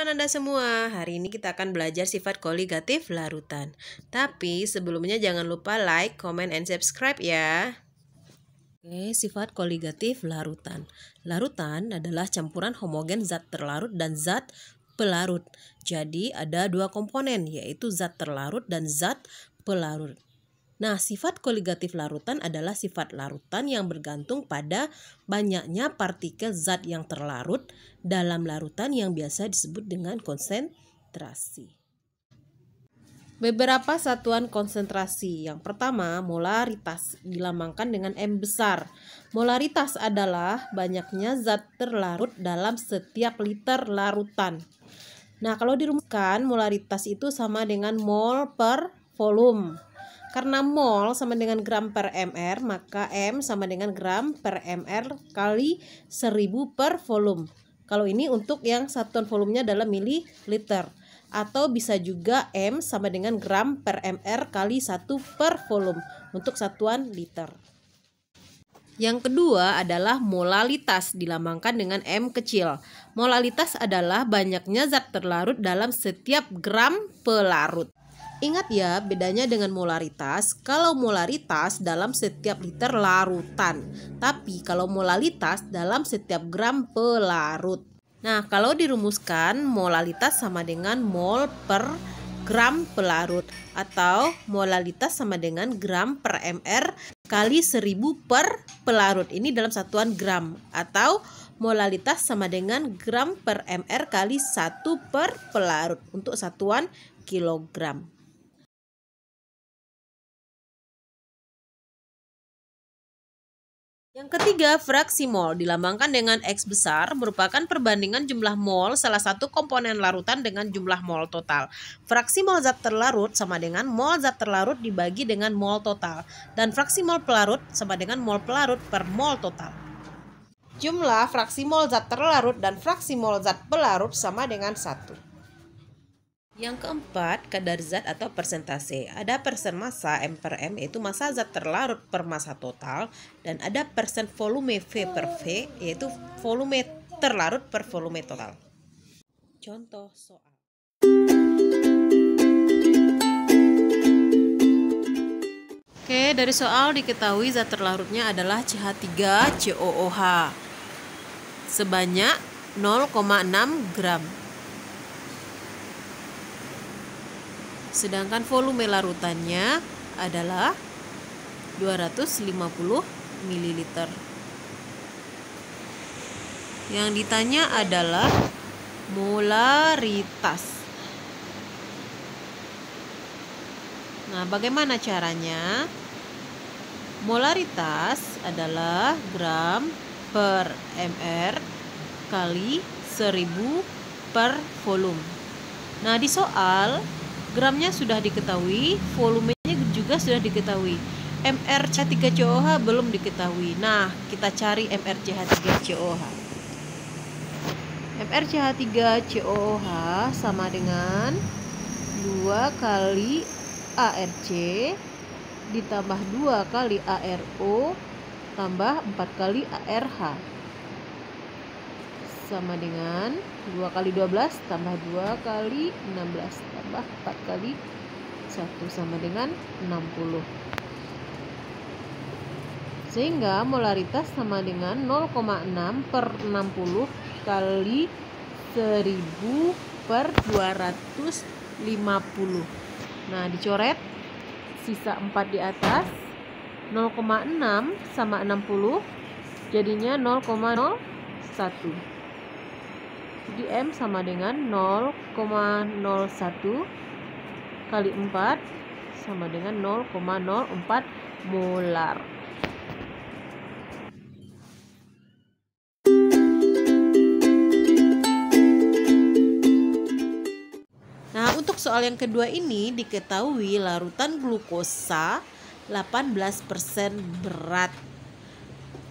teman-teman Anda semua, hari ini kita akan belajar sifat koligatif larutan. Tapi sebelumnya jangan lupa like, comment, and subscribe ya. Oke, sifat koligatif larutan. Larutan adalah campuran homogen zat terlarut dan zat pelarut. Jadi ada dua komponen, yaitu zat terlarut dan zat pelarut. Nah, sifat koligatif larutan adalah sifat larutan yang bergantung pada banyaknya partikel zat yang terlarut dalam larutan yang biasa disebut dengan konsentrasi. Beberapa satuan konsentrasi. Yang pertama, molaritas dilambangkan dengan M besar. Molaritas adalah banyaknya zat terlarut dalam setiap liter larutan. Nah, kalau dirumuskan, molaritas itu sama dengan mol per volume. Karena mol sama dengan gram per mr, maka M sama dengan gram per mr kali 1000 per volume. Kalau ini untuk yang satuan volumenya dalam mililiter. Atau bisa juga M sama dengan gram per mr kali 1 per volume untuk satuan liter. Yang kedua adalah molalitas dilambangkan dengan M kecil. Molalitas adalah banyaknya zat terlarut dalam setiap gram pelarut. Ingat ya, bedanya dengan molaritas. Kalau molaritas dalam setiap liter larutan, tapi kalau molalitas dalam setiap gram pelarut. Nah, kalau dirumuskan, molalitas sama dengan mol per gram pelarut, atau molalitas sama dengan gram per mr kali 1000 per pelarut. Ini dalam satuan gram, atau molalitas sama dengan gram per mr kali 1 per pelarut untuk satuan kilogram. Yang ketiga, fraksi mol dilambangkan dengan X besar merupakan perbandingan jumlah mol salah satu komponen larutan dengan jumlah mol total. Fraksi mol zat terlarut sama dengan mol zat terlarut dibagi dengan mol total. Dan fraksi mol pelarut sama dengan mol pelarut per mol total. Jumlah fraksi mol zat terlarut dan fraksi mol zat pelarut sama dengan 1. Yang keempat, kadar zat atau persentase. Ada persen massa M per M, yaitu massa zat terlarut per massa total. Dan ada persen volume V per V, yaitu volume terlarut per volume total. Contoh soal. Oke, dari soal diketahui zat terlarutnya adalah CH3COOH sebanyak 0,6 gram. Sedangkan volume larutannya adalah 250 ml. Yang ditanya adalah molaritas. Nah, bagaimana caranya? Molaritas adalah gram per mr kali 1000 per volume. Nah, di soal gramnya sudah diketahui, volumenya juga sudah diketahui. MrCH3COOH belum diketahui. Nah, kita cari MrCH3COOH. MrCH3COOH sama dengan 2 kali ARC ditambah 2 kali ARO tambah 4 kali ARH. Sama dengan 2 kali 12 tambah 2 kali 16 tambah 4 kali 1 sama dengan 60. Sehingga molaritas sama dengan 0,6 per 60 kali 1000 per 250. Nah, dicoret sisa 4 di atas. 0,6 sama 60 jadinya 0,01. Jadi M sama dengan 0,01 kali 4 sama dengan 0,04 molar. Nah, untuk soal yang kedua ini diketahui larutan glukosa 18% berat.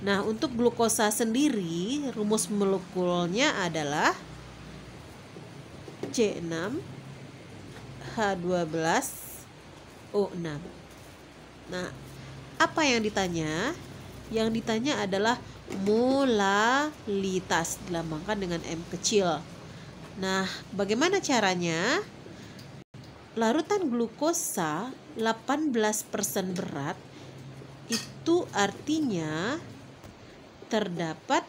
Nah, untuk glukosa sendiri, rumus molekulnya adalah C6H12O6. Nah, apa yang ditanya? Yang ditanya adalah molalitas dilambangkan dengan M kecil. Nah, bagaimana caranya? Larutan glukosa 18% berat itu artinya terdapat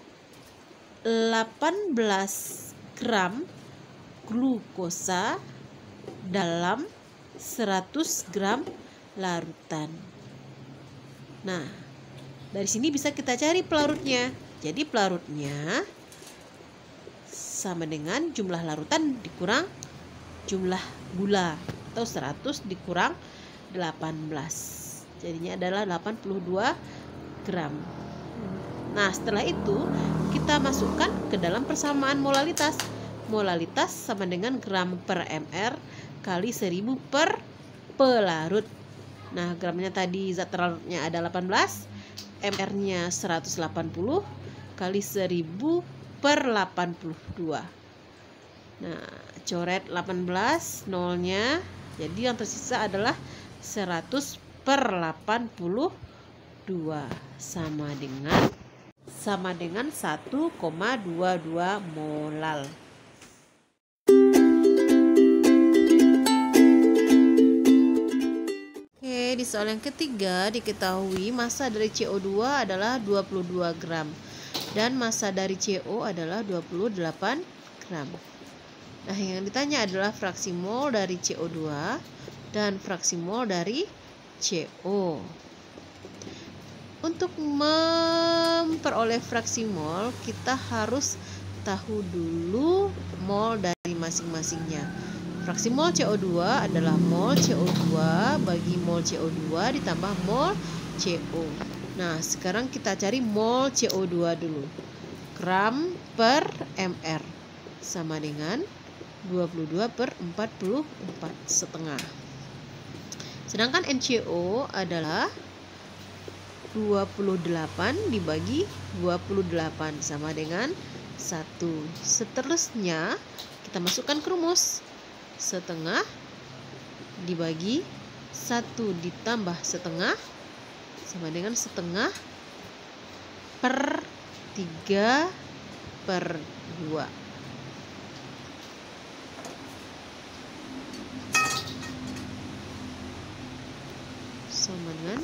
18 gram glukosa dalam 100 gram larutan. Nah, dari sini bisa kita cari pelarutnya. Jadi pelarutnya sama dengan jumlah larutan dikurang jumlah gula, atau 100 dikurang 18. Jadinya adalah 82 gram. Nah, setelah itu kita masukkan ke dalam persamaan molalitas. Molalitas sama dengan gram per mr kali 1000 per pelarut. Nah, gramnya tadi zat terlarutnya ada 18, mr-nya 180 kali 1000 per 82. Nah, coret 18 nolnya, jadi yang tersisa adalah 100 per 82 sama dengan 1,22 molal. Oke, di soal yang ketiga diketahui massa dari CO2 adalah 22 gram dan massa dari CO adalah 28 gram. Nah, yang ditanya adalah fraksi mol dari CO2 dan fraksi mol dari CO. Untuk memperoleh fraksi mol, kita harus tahu dulu mol dari masing-masingnya. Fraksi mol CO2 adalah mol CO2 bagi mol CO2 ditambah mol CO. Nah, sekarang kita cari mol CO2 dulu. Gram per mr sama dengan 22 per 44 setengah. Sedangkan NCO adalah 28 dibagi 28 sama dengan 1. Seterusnya kita masukkan ke rumus. Setengah dibagi 1 ditambah setengah sama dengan setengah per 3 per 2. Sama dengan